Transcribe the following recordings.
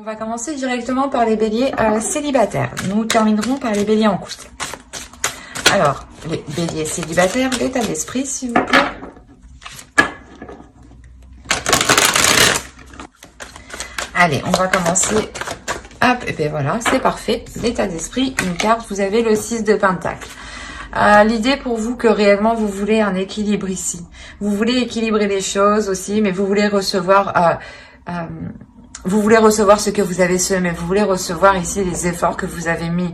On va commencer directement par les béliers célibataires. Nous terminerons par les béliers en couple. Alors, les béliers célibataires, l'état d'esprit, s'il vous plaît. Allez, on va commencer. Hop, et bien voilà, c'est parfait. L'état d'esprit, une carte, vous avez le 6 de Pentacle. L'idée pour vous que réellement vous voulez un équilibre ici. Vous voulez équilibrer les choses aussi, mais vous voulez recevoir... vous voulez recevoir ce que vous avez semé, vous voulez recevoir ici les efforts que vous avez mis,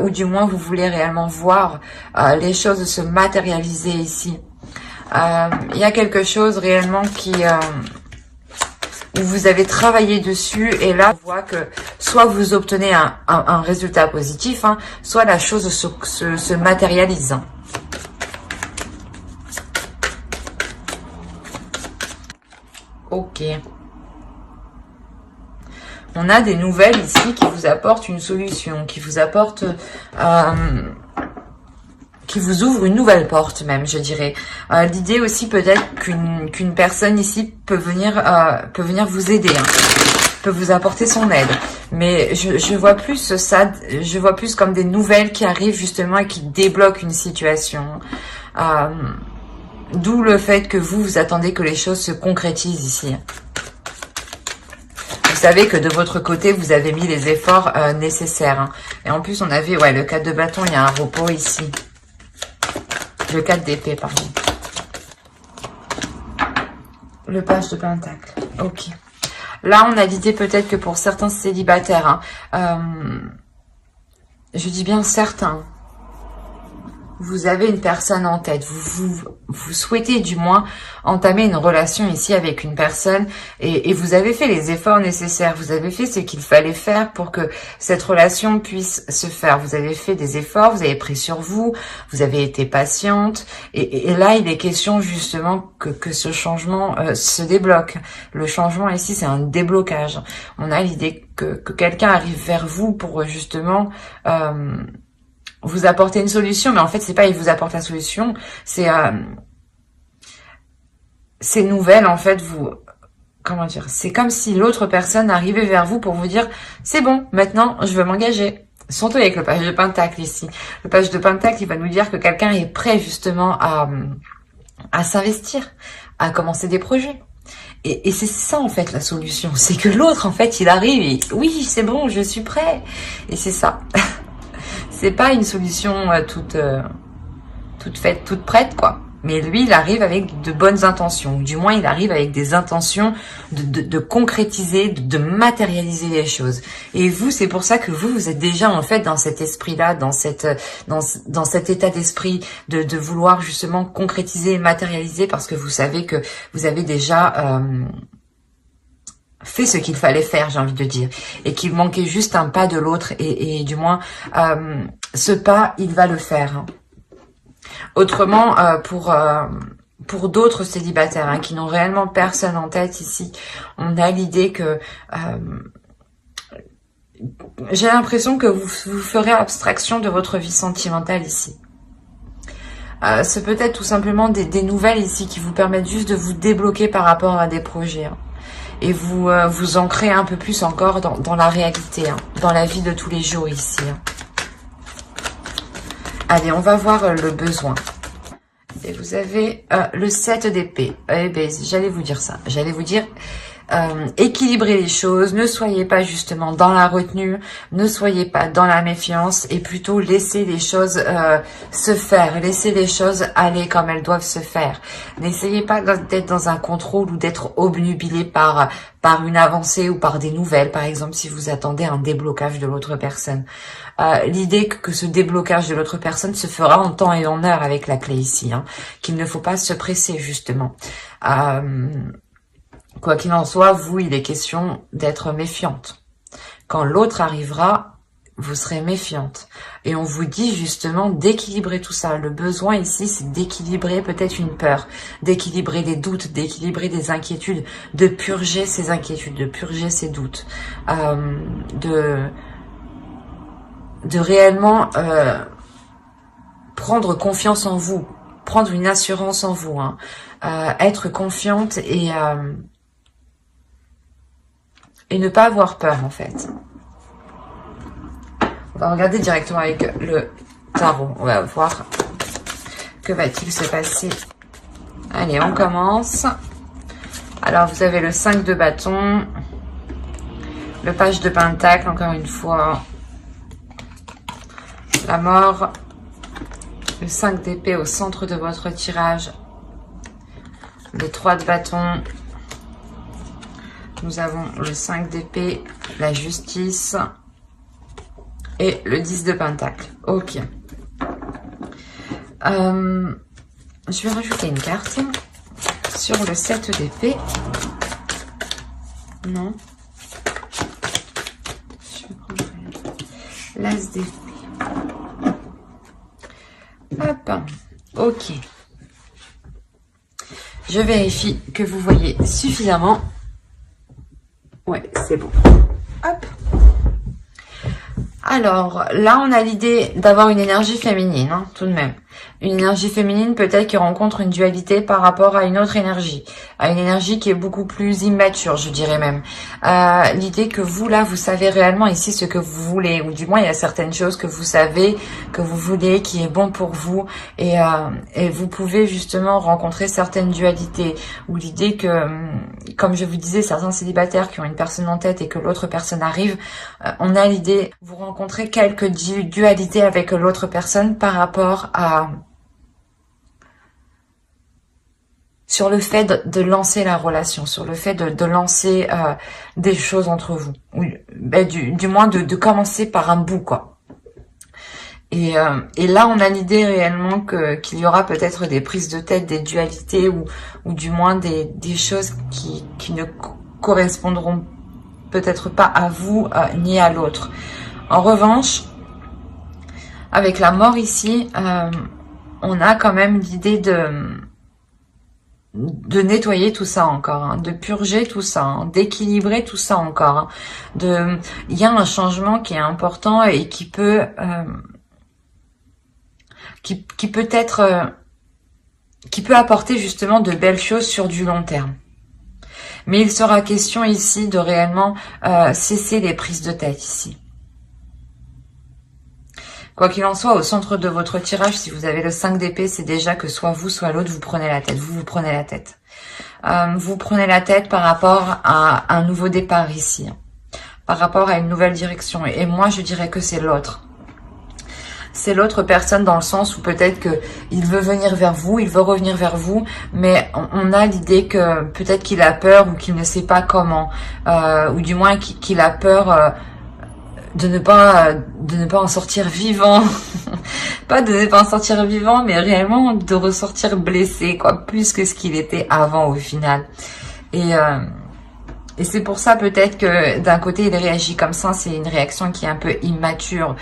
ou du moins vous voulez réellement voir les choses se matérialiser ici. Il y a quelque chose réellement qui... où vous avez travaillé dessus et là on voit que soit vous obtenez un résultat positif, hein, soit la chose se matérialise. Ok. On a des nouvelles ici qui vous apportent une solution, qui vous apportent... qui vous ouvre une nouvelle porte même, je dirais. L'idée aussi peut-être qu'une personne ici peut venir vous aider, hein, peut vous apporter son aide. Mais je vois plus ça, je vois plus comme des nouvelles qui arrivent justement et qui débloquent une situation. D'où le fait que vous attendez que les choses se concrétisent ici. Vous savez que de votre côté, vous avez mis les efforts nécessaires. Hein. Et en plus, on avait le 4 de bâton, il y a un repos ici. Le 4 d'épée, pardon. Le page de pentacle. Ok. Là, on a l'idée peut-être que pour certains célibataires, je dis bien certains, vous avez une personne en tête. Vous souhaitez du moins entamer une relation ici avec une personne et vous avez fait les efforts nécessaires. Vous avez fait ce qu'il fallait faire pour que cette relation puisse se faire. Vous avez fait des efforts, vous avez pris sur vous, vous avez été patiente et là, il est question justement que ce changement se débloque. Le changement ici, c'est un déblocage. On a l'idée que quelqu'un arrive vers vous pour justement... vous apporter une solution, mais en fait, c'est pas il vous apporte la solution, c'est nouvelle, en fait, comment dire, c'est comme si l'autre personne arrivait vers vous pour vous dire, c'est bon, maintenant, je veux m'engager. Surtout avec le page de Pentacle ici. Le page de Pentacle, il va nous dire que quelqu'un est prêt, justement, à s'investir, à commencer des projets. Et c'est ça, en fait, la solution. C'est que l'autre, en fait, il arrive et, oui, c'est bon, je suis prêt. Et c'est ça. C'est pas une solution toute faite, toute prête, quoi. Mais lui, il arrive avec de bonnes intentions. Du moins, il arrive avec des intentions de concrétiser, de matérialiser les choses. Et vous, c'est pour ça que vous êtes déjà, en fait, dans cet esprit-là, dans cet état d'esprit de vouloir justement concrétiser et matérialiser parce que vous savez que vous avez déjà... fait ce qu'il fallait faire, j'ai envie de dire, et qu'il manquait juste un pas de l'autre, et du moins, ce pas, il va le faire. Autrement, pour d'autres célibataires qui n'ont réellement personne en tête ici, on a l'idée que... j'ai l'impression que vous ferez abstraction de votre vie sentimentale ici. C'est peut-être tout simplement des nouvelles ici qui vous permettent juste de vous débloquer par rapport à des projets. Et vous ancrez un peu plus encore dans la réalité, dans la vie de tous les jours ici. Allez, on va voir le besoin. Et vous avez le 7 d'épée. Eh bien, j'allais vous dire ça. J'allais vous dire... équilibrez les choses, ne soyez pas justement dans la retenue, ne soyez pas dans la méfiance et plutôt laissez les choses se faire, laissez les choses aller comme elles doivent se faire. N'essayez pas d'être dans un contrôle ou d'être obnubilé par une avancée ou par des nouvelles, par exemple si vous attendez un déblocage de l'autre personne. L'idée que ce déblocage de l'autre personne se fera en temps et en heure avec la clé ici, qu'il ne faut pas se presser justement. Quoi qu'il en soit, vous, il est question d'être méfiante. Quand l'autre arrivera, vous serez méfiante. Et on vous dit justement d'équilibrer tout ça. Le besoin ici, c'est d'équilibrer peut-être une peur, d'équilibrer des doutes, d'équilibrer des inquiétudes, de purger ces inquiétudes, de purger ces doutes, de réellement prendre confiance en vous, prendre une assurance en vous, être confiante et et ne pas avoir peur en fait. On va regarder directement avec le tarot. On va voir que va-t-il se passer. Allez, on commence. Alors, vous avez le 5 de bâton, le page de pentacle, encore une fois, la mort, le 5 d'épée au centre de votre tirage, le 3 de bâton, nous avons le 5 d'épée, la justice et le 10 de pentacle. Ok. Je vais rajouter une carte sur le 7 d'épée. Non. Je vais prendre l'as d'épée. Hop. Ok. Je vérifie que vous voyez suffisamment. Ouais, c'est bon. Hop. Alors, là, on a l'idée d'avoir une énergie féminine, hein, tout de même. Une énergie féminine, peut-être qui rencontre une dualité par rapport à une autre énergie. À une énergie qui est beaucoup plus immature, je dirais même. L'idée que vous, là, vous savez réellement ici ce que vous voulez. Ou du moins, il y a certaines choses que vous savez, que vous voulez, qui est bon pour vous. Et vous pouvez justement rencontrer certaines dualités. Ou l'idée que, comme je vous disais, certains célibataires qui ont une personne en tête et que l'autre personne arrive, on a l'idée, vous rencontrez quelques dualités avec l'autre personne par rapport à sur le fait de lancer la relation, sur le fait de lancer des choses entre vous, ou du moins de commencer par un bout, quoi. Et là, on a l'idée réellement qu'il y aura peut-être des prises de tête, des dualités, ou du moins des choses qui ne correspondront peut-être pas à vous ni à l'autre. En revanche, avec la mort ici, on a quand même l'idée de nettoyer tout ça encore, hein, de purger tout ça, hein, d'équilibrer tout ça encore. Hein, il y a un changement qui est important et qui peut qui peut apporter justement de belles choses sur du long terme. Mais il sera question ici de réellement cesser les prises de tête ici. Quoi qu'il en soit, au centre de votre tirage, si vous avez le 5 d'épée, c'est déjà que soit vous, soit l'autre, vous prenez la tête. Vous prenez la tête. Vous prenez la tête par rapport à un nouveau départ ici. Par rapport à une nouvelle direction. Et moi, je dirais que c'est l'autre. C'est l'autre personne dans le sens où peut-être que il veut venir vers vous, il veut revenir vers vous, mais on a l'idée que peut-être qu'il a peur ou qu'il ne sait pas comment. Ou du moins qu'il a peur... de ne pas en sortir vivant. Pas de ne pas en sortir vivant, mais réellement de ressortir blessé, quoi, plus que ce qu'il était avant au final. Et c'est pour ça peut-être que d'un côté il réagit comme ça, c'est une réaction qui est un peu immature.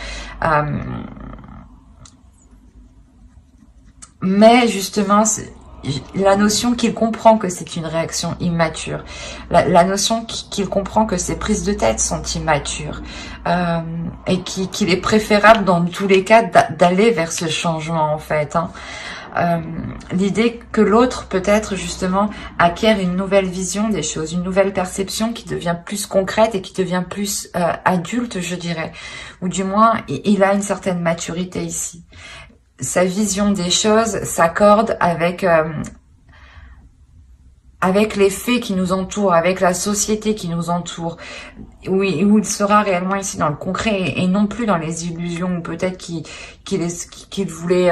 Mais justement, la notion qu'il comprend que c'est une réaction immature, la notion qu'il comprend que ses prises de tête sont immatures, et qu'il est préférable dans tous les cas d'aller vers ce changement en fait. Hein. L'idée que l'autre peut-être justement acquiert une nouvelle vision des choses, une nouvelle perception qui devient plus concrète et qui devient plus adulte, je dirais, ou du moins il a une certaine maturité ici. Sa vision des choses s'accorde avec les faits qui nous entourent, avec la société qui nous entoure, où il sera réellement ici dans le concret et non plus dans les illusions, ou peut-être qu'il voulait,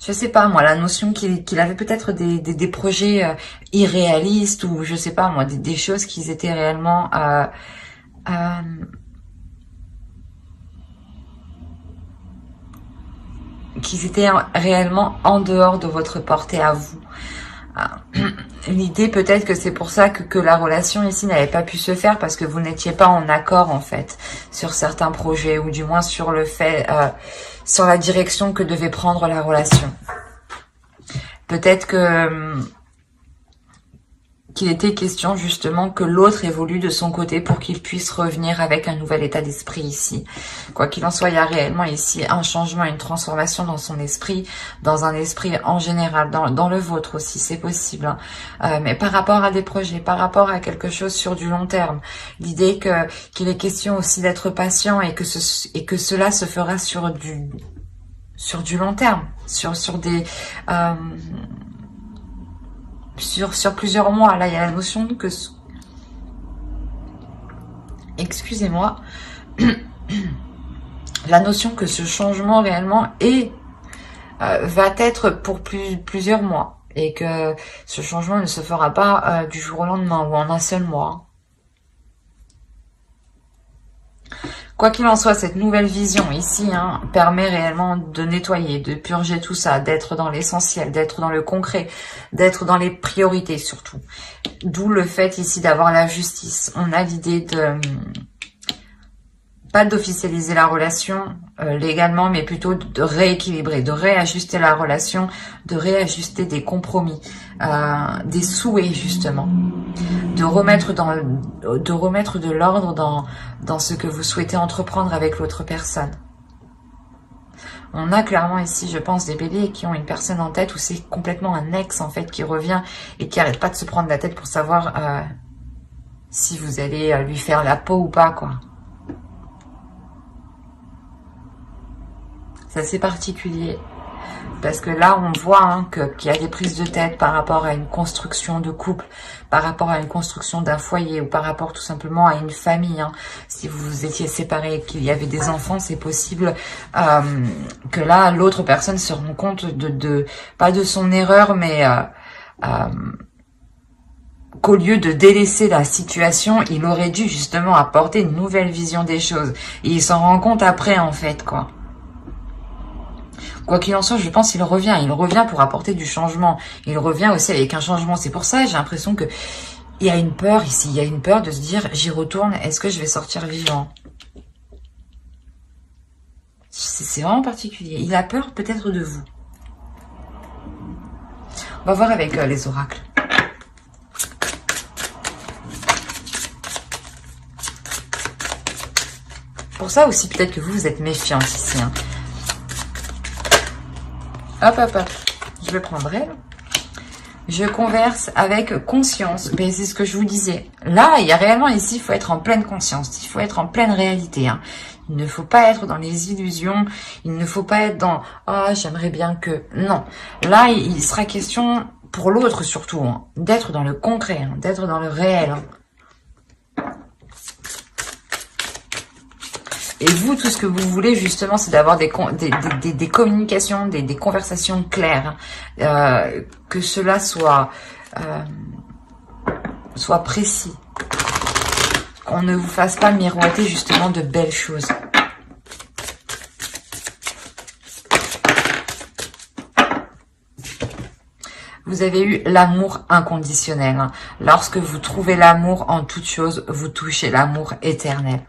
je sais pas moi, la notion qu'il avait peut-être des projets irréalistes, ou je sais pas moi, des choses qui étaient réellement en dehors de votre portée à vous. L'idée peut-être que c'est pour ça que la relation ici n'avait pas pu se faire, parce que vous n'étiez pas en accord en fait sur certains projets, ou du moins sur le fait, sur la direction que devait prendre la relation. Peut-être qu'il était question justement que l'autre évolue de son côté pour qu'il puisse revenir avec un nouvel état d'esprit ici. Quoi qu'il en soit, il y a réellement ici un changement, une transformation dans son esprit, dans un esprit en général, dans le vôtre aussi, c'est possible. Hein. Mais par rapport à des projets, par rapport à quelque chose sur du long terme, l'idée qu'il est question aussi d'être patient et que cela se fera sur du long terme, sur des sur plusieurs mois. Là, il y a la notion que... Excusez-moi. La notion que ce changement réellement va être pour plusieurs mois. Et que ce changement ne se fera pas du jour au lendemain ou en un seul mois. Quoi qu'il en soit, cette nouvelle vision ici permet réellement de nettoyer, de purger tout ça, d'être dans l'essentiel, d'être dans le concret, d'être dans les priorités surtout. D'où le fait ici d'avoir la justice. On a l'idée de... pas d'officialiser la relation légalement, mais plutôt de rééquilibrer, de réajuster la relation, de réajuster des compromis, des souhaits justement, de remettre de l'ordre dans ce que vous souhaitez entreprendre avec l'autre personne. On a clairement ici, je pense, des béliers qui ont une personne en tête où c'est complètement un ex en fait qui revient et qui arrête pas de se prendre la tête pour savoir si vous allez lui faire la peau ou pas, quoi. C'est assez particulier. Parce que là, on voit qu'il y a des prises de tête par rapport à une construction de couple, par rapport à une construction d'un foyer ou par rapport tout simplement à une famille. Si vous étiez séparés et qu'il y avait des enfants, c'est possible que là, l'autre personne se rend compte pas de son erreur, mais qu'au lieu de délaisser la situation, il aurait dû justement apporter une nouvelle vision des choses. Et il s'en rend compte après, en fait, quoi. Quoi qu'il en soit, je pense qu'il revient. Il revient pour apporter du changement. Il revient aussi avec un changement. C'est pour ça, j'ai l'impression que il y a une peur ici. Il y a une peur de se dire, j'y retourne, est-ce que je vais sortir vivant? C'est vraiment particulier. Il a peur peut-être de vous. On va voir avec les oracles. Pour ça aussi, peut-être que vous êtes méfiante ici. Hop, hop, hop. Je le prendrai. Je converse avec conscience. Mais c'est ce que je vous disais. Là, il y a réellement ici, il faut être en pleine conscience. Il faut être en pleine réalité. Il ne faut pas être dans les illusions. Il ne faut pas être dans « Ah, j'aimerais bien que... » Non. Là, il sera question, pour l'autre surtout, d'être dans le concret, d'être dans le réel. Et vous, tout ce que vous voulez, justement, c'est d'avoir des communications, des conversations claires. Que cela soit précis. Qu'on ne vous fasse pas miroiter, justement, de belles choses. Vous avez eu l'amour inconditionnel. Lorsque vous trouvez l'amour en toute chose, vous touchez l'amour éternel.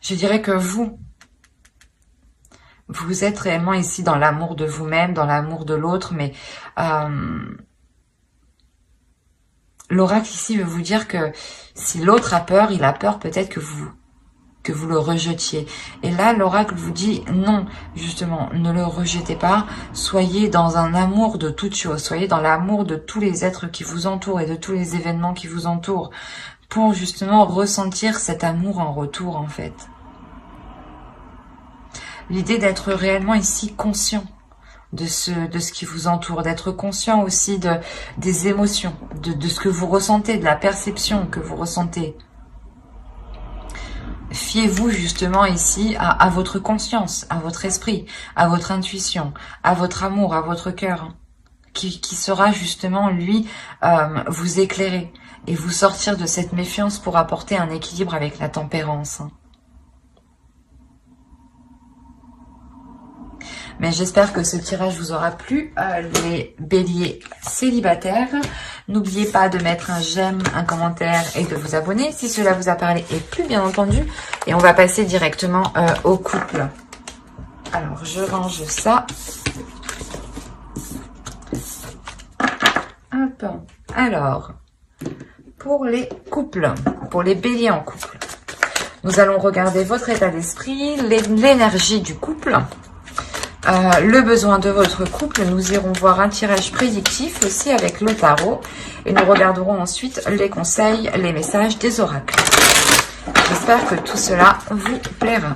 Je dirais que vous êtes réellement ici dans l'amour de vous-même, dans l'amour de l'autre, mais l'oracle ici veut vous dire que si l'autre a peur, il a peur peut-être que vous le rejetiez. Et là, l'oracle vous dit non, justement, ne le rejetez pas, soyez dans un amour de toutes choses, soyez dans l'amour de tous les êtres qui vous entourent et de tous les événements qui vous entourent, pour justement ressentir cet amour en retour, en fait. L'idée d'être réellement ici conscient de ce qui vous entoure, d'être conscient aussi des émotions, de ce que vous ressentez, de la perception que vous ressentez. Fiez-vous justement ici à votre conscience, à votre esprit, à votre intuition, à votre amour, à votre cœur, qui sera justement, lui, vous éclairer et vous sortir de cette méfiance pour apporter un équilibre avec la tempérance. Mais j'espère que ce tirage vous aura plu, les béliers célibataires. N'oubliez pas de mettre un j'aime, un commentaire et de vous abonner si cela vous a parlé et plu, bien entendu. Et on va passer directement au couple. Alors, je range ça. Alors, pour les couples, pour les béliers en couple, nous allons regarder votre état d'esprit, l'énergie du couple, le besoin de votre couple. Nous irons voir un tirage prédictif aussi avec le tarot. Et nous regarderons ensuite les conseils, les messages des oracles. J'espère que tout cela vous plaira.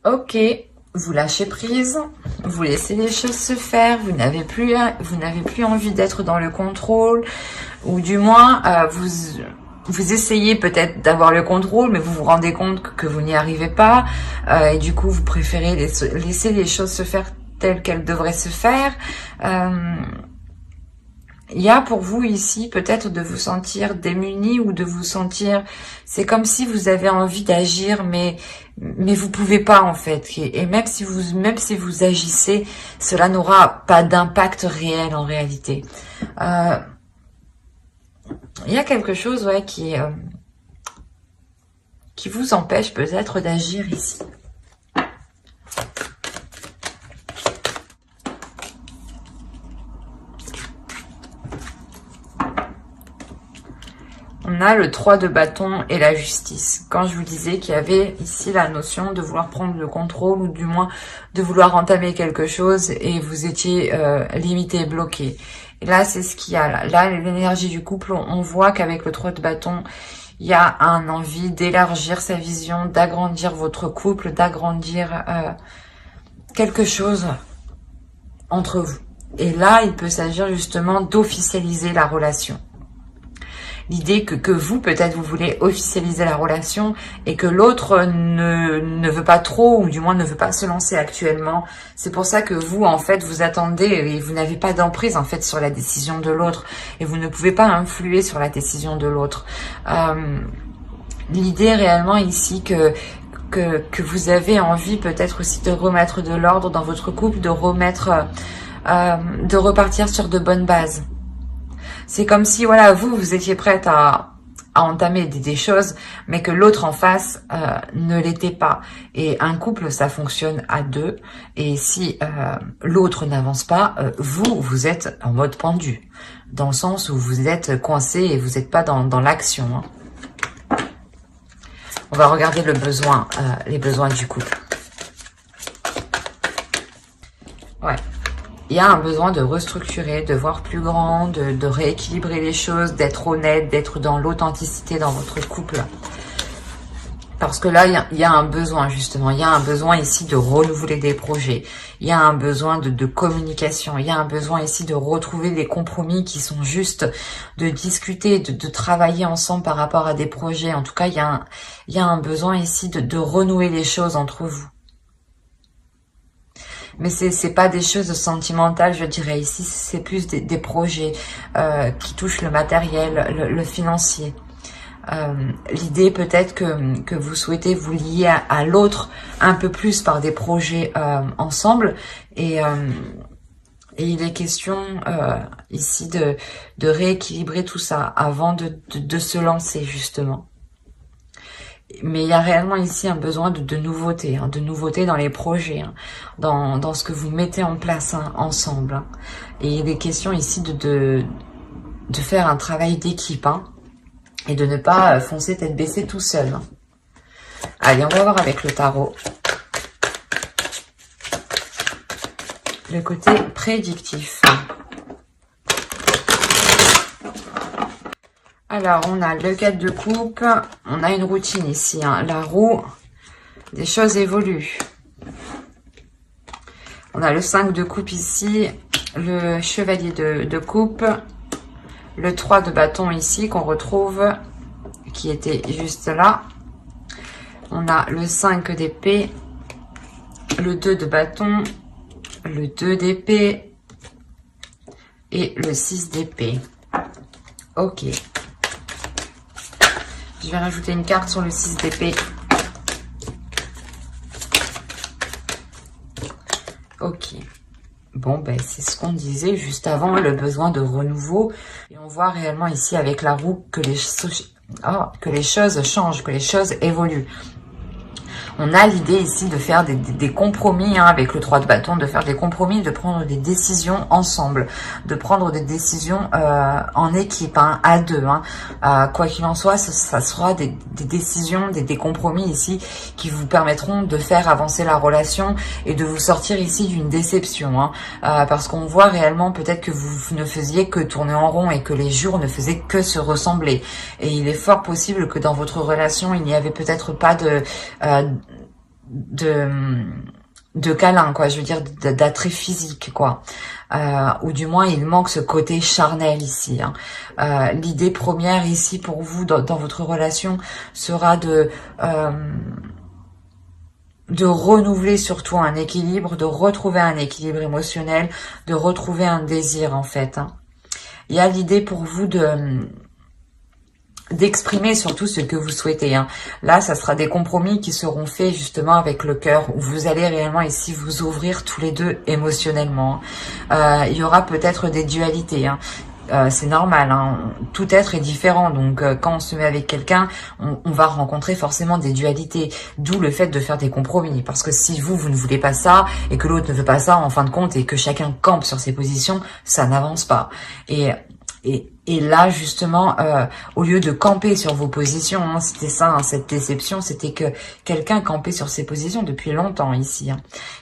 Ok, vous lâchez prise, vous laissez les choses se faire, vous n'avez plus envie d'être dans le contrôle, ou du moins vous essayez peut-être d'avoir le contrôle, mais vous vous rendez compte que vous n'y arrivez pas, et du coup vous préférez laisser les choses se faire telles qu'elles devraient se faire. Il y a pour vous ici peut-être de vous sentir démuni ou de vous sentir, c'est comme si vous avez envie d'agir, mais vous pouvez pas en fait. Et même si vous agissez, cela n'aura pas d'impact réel en réalité. Il y a quelque chose qui vous empêche peut-être d'agir ici. On a le 3 de bâton et la justice. Quand je vous disais qu'il y avait ici la notion de vouloir prendre le contrôle ou du moins de vouloir entamer quelque chose et vous étiez limité, bloqué. Et là, c'est ce qu'il y a là. Là, l'énergie du couple, on voit qu'avec le 3 de bâton, il y a un envie d'élargir sa vision, d'agrandir votre couple, d'agrandir quelque chose entre vous. Et là, il peut s'agir justement d'officialiser la relation. L'idée que vous, peut-être, vous voulez officialiser la relation et que l'autre ne veut pas trop ou du moins ne veut pas se lancer actuellement. C'est pour ça que vous, en fait, vous attendez et vous n'avez pas d'emprise, en fait, sur la décision de l'autre et vous ne pouvez pas influer sur la décision de l'autre. L'idée réellement ici que vous avez envie peut-être aussi de remettre de l'ordre dans votre couple, de repartir sur de bonnes bases. C'est comme si, voilà, vous étiez prête à entamer des choses, mais que l'autre en face ne l'était pas. Et un couple, ça fonctionne à deux. Et si l'autre n'avance pas, vous êtes en mode pendu. Dans le sens où vous êtes coincé et vous n'êtes pas dans l'action. Hein. On va regarder le besoin, les besoins du couple. Ouais. Il y a un besoin de restructurer, de voir plus grand, de rééquilibrer les choses, d'être honnête, d'être dans l'authenticité dans votre couple. Parce que là, il y a un besoin justement, il y a un besoin ici de renouveler des projets, il y a un besoin de communication, il y a un besoin ici de retrouver des compromis qui sont justes, de discuter, de travailler ensemble par rapport à des projets. En tout cas, il y a un besoin ici de renouer les choses entre vous. Mais c'est pas des choses sentimentales, je dirais ici, c'est plus des projets qui touchent le matériel, le financier. L'idée peut-être que vous souhaitez vous lier à l'autre un peu plus par des projets ensemble et il est question ici de rééquilibrer tout ça avant de se lancer justement. Mais il y a réellement ici un besoin de nouveauté, hein, de nouveauté dans les projets, hein, dans ce que vous mettez en place hein, ensemble. Hein. Et il est question ici de faire un travail d'équipe hein, et de ne pas foncer tête baissée tout seul. Hein. Allez, on va voir avec le tarot. Le côté prédictif. Alors, on a le 4 de coupe, on a une routine ici, hein, la roue, des choses évoluent. On a le 5 de coupe ici, le chevalier de coupe, le 3 de bâton ici qu'on retrouve, qui était juste là. On a le 5 d'épée, le 2 de bâton, le 2 d'épée et le 6 d'épée. Ok. Je vais rajouter une carte sur le 6 d'épée. Ok. Bon, ben c'est ce qu'on disait juste avant, le besoin de renouveau. Et on voit réellement ici avec la roue que les choses changent, que les choses évoluent. On a l'idée ici de faire des compromis hein, avec le 3 de bâton, de faire des compromis, de prendre des décisions ensemble, de prendre des décisions en équipe, hein, à deux. Hein. Quoi qu'il en soit, ça sera des décisions, des compromis ici qui vous permettront de faire avancer la relation et de vous sortir ici d'une déception. Hein. Parce qu'on voit réellement peut-être que vous ne faisiez que tourner en rond et que les jours ne faisaient que se ressembler. Et il est fort possible que dans votre relation, il n'y avait peut-être pas de câlin, quoi, je veux dire d'attrait physique, quoi. Ou du moins il manque ce côté charnel ici. Hein. L'idée première ici pour vous dans votre relation sera de renouveler surtout un équilibre, de retrouver un équilibre émotionnel, de retrouver un désir en fait. Hein. Il y a l'idée pour vous d'exprimer surtout ce que vous souhaitez. Hein. Là, ça sera des compromis qui seront faits justement avec le cœur, où vous allez réellement ici vous ouvrir tous les deux émotionnellement. Il y aura peut-être des dualités. Hein. C'est normal, hein. Tout être est différent, donc quand on se met avec quelqu'un, on va rencontrer forcément des dualités, d'où le fait de faire des compromis, parce que si vous ne voulez pas ça, et que l'autre ne veut pas ça, en fin de compte, et que chacun campe sur ses positions, ça n'avance pas. Et là, justement, au lieu de camper sur vos positions, hein, c'était ça, hein, cette déception, c'était que quelqu'un campait sur ses positions depuis longtemps ici. Hein.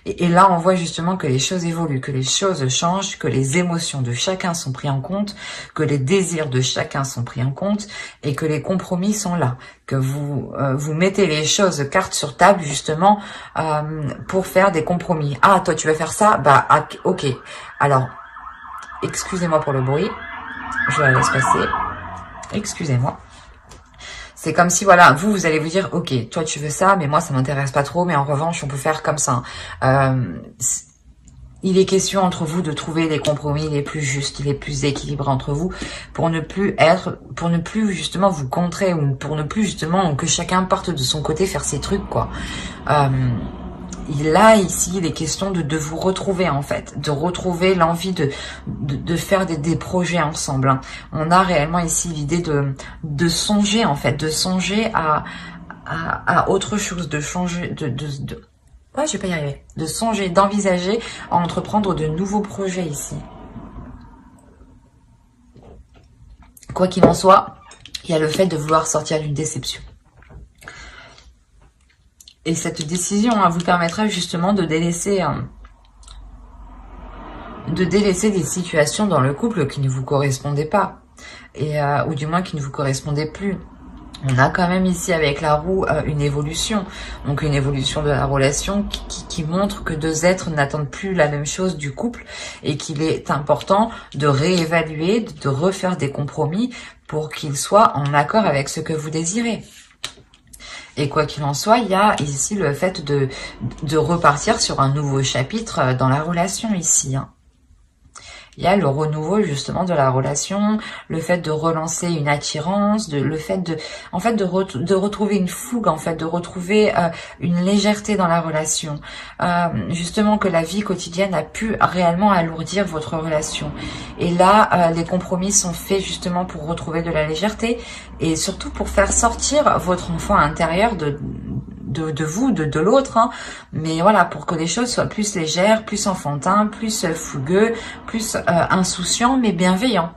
Et là, on voit justement que les choses évoluent, que les choses changent, que les émotions de chacun sont pris en compte, que les désirs de chacun sont pris en compte, et que les compromis sont là, que vous mettez les choses carte sur table, justement, pour faire des compromis. Ah, toi, tu veux faire ça? Bah, ok. Alors, excusez-moi pour le bruit. Je la laisse passer. Excusez-moi. C'est comme si, voilà, vous allez vous dire, ok, toi tu veux ça, mais moi ça m'intéresse pas trop, mais en revanche, on peut faire comme ça. Il est question entre vous de trouver les compromis les plus justes, les plus équilibrés entre vous, pour ne plus justement vous contrer, ou pour ne plus justement que chacun parte de son côté faire ses trucs, quoi. Là, ici, il est question de vous retrouver, en fait, de retrouver l'envie de faire des projets ensemble. Hein. On a réellement ici l'idée de songer, en fait, de songer à autre chose, de changer, ouais, je vais pas y arriver. De songer, d'envisager à entreprendre de nouveaux projets ici. Quoi qu'il en soit, il y a le fait de vouloir sortir d'une déception. Et cette décision vous permettra justement de délaisser des situations dans le couple qui ne vous correspondaient pas, ou du moins qui ne vous correspondaient plus. On a quand même ici avec la roue une évolution, donc une évolution de la relation qui montre que deux êtres n'attendent plus la même chose du couple et qu'il est important de réévaluer, de refaire des compromis pour qu'ils soient en accord avec ce que vous désirez. Et quoi qu'il en soit, il y a ici le fait de repartir sur un nouveau chapitre dans la relation ici. Hein. Il y a le renouveau justement de la relation, le fait de relancer une attirance, le fait de retrouver une fougue, en fait, de retrouver une légèreté dans la relation. Justement que la vie quotidienne a pu réellement alourdir votre relation. Et là, les compromis sont faits justement pour retrouver de la légèreté et surtout pour faire sortir votre enfant intérieur de vous, de l'autre, hein. Mais voilà, pour que les choses soient plus légères, plus enfantins, plus fougueux, plus insouciants, mais bienveillants.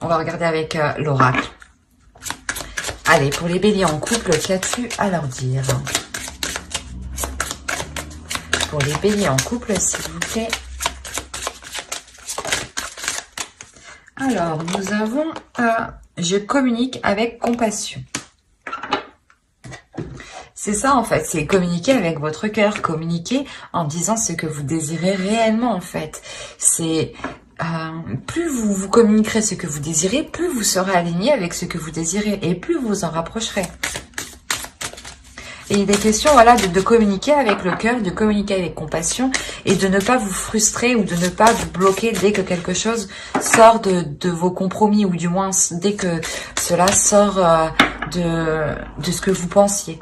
On va regarder avec l'oracle. Allez, pour les béliers en couple, qu'as-tu à leur dire? Pour les béliers en couple, s'il vous plaît. Alors, nous avons je communique avec compassion. C'est ça en fait, c'est communiquer avec votre cœur, communiquer en disant ce que vous désirez réellement en fait. C'est plus vous communiquerez ce que vous désirez, plus vous serez aligné avec ce que vous désirez et plus vous vous en rapprocherez. Et il est question voilà, de communiquer avec le cœur, de communiquer avec compassion et de ne pas vous frustrer ou de ne pas vous bloquer dès que quelque chose sort de vos compromis ou du moins dès que cela sort de ce que vous pensiez.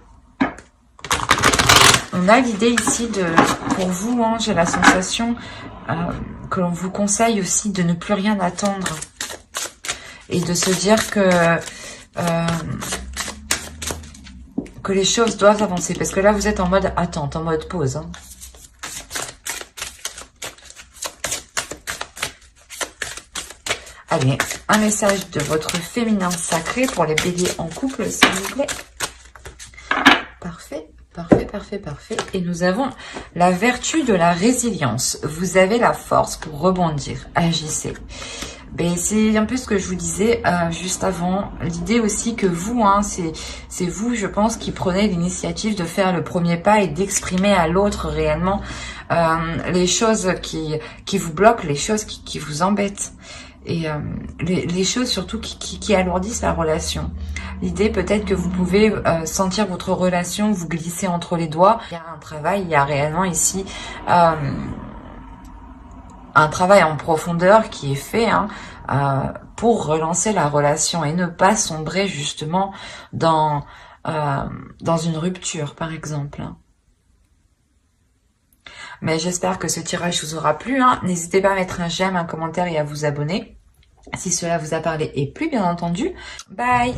On a l'idée ici pour vous, hein, j'ai la sensation que l'on vous conseille aussi de ne plus rien attendre que les choses doivent avancer. Parce que là, vous êtes en mode attente, en mode pause. Hein. Allez, un message de votre féminin sacré pour les béliers en couple, s'il vous plaît. Parfait, parfait, parfait, parfait. Et nous avons la vertu de la résilience. Vous avez la force pour rebondir. Agissez. Ben, c'est un peu ce que je vous disais juste avant. L'idée aussi que vous, hein, c'est vous, je pense, qui prenez l'initiative de faire le premier pas et d'exprimer à l'autre réellement les choses qui vous bloquent, les choses qui vous embêtent. Et les choses surtout qui alourdissent la relation. L'idée peut-être que vous pouvez sentir votre relation vous glisser entre les doigts. Il y a un travail, il y a réellement ici un travail en profondeur qui est fait hein, pour relancer la relation et ne pas sombrer justement dans une rupture par exemple. Mais j'espère que ce tirage vous aura plu. Hein. N'hésitez pas à mettre un j'aime, un commentaire et à vous abonner si cela vous a parlé et plu bien entendu. Bye!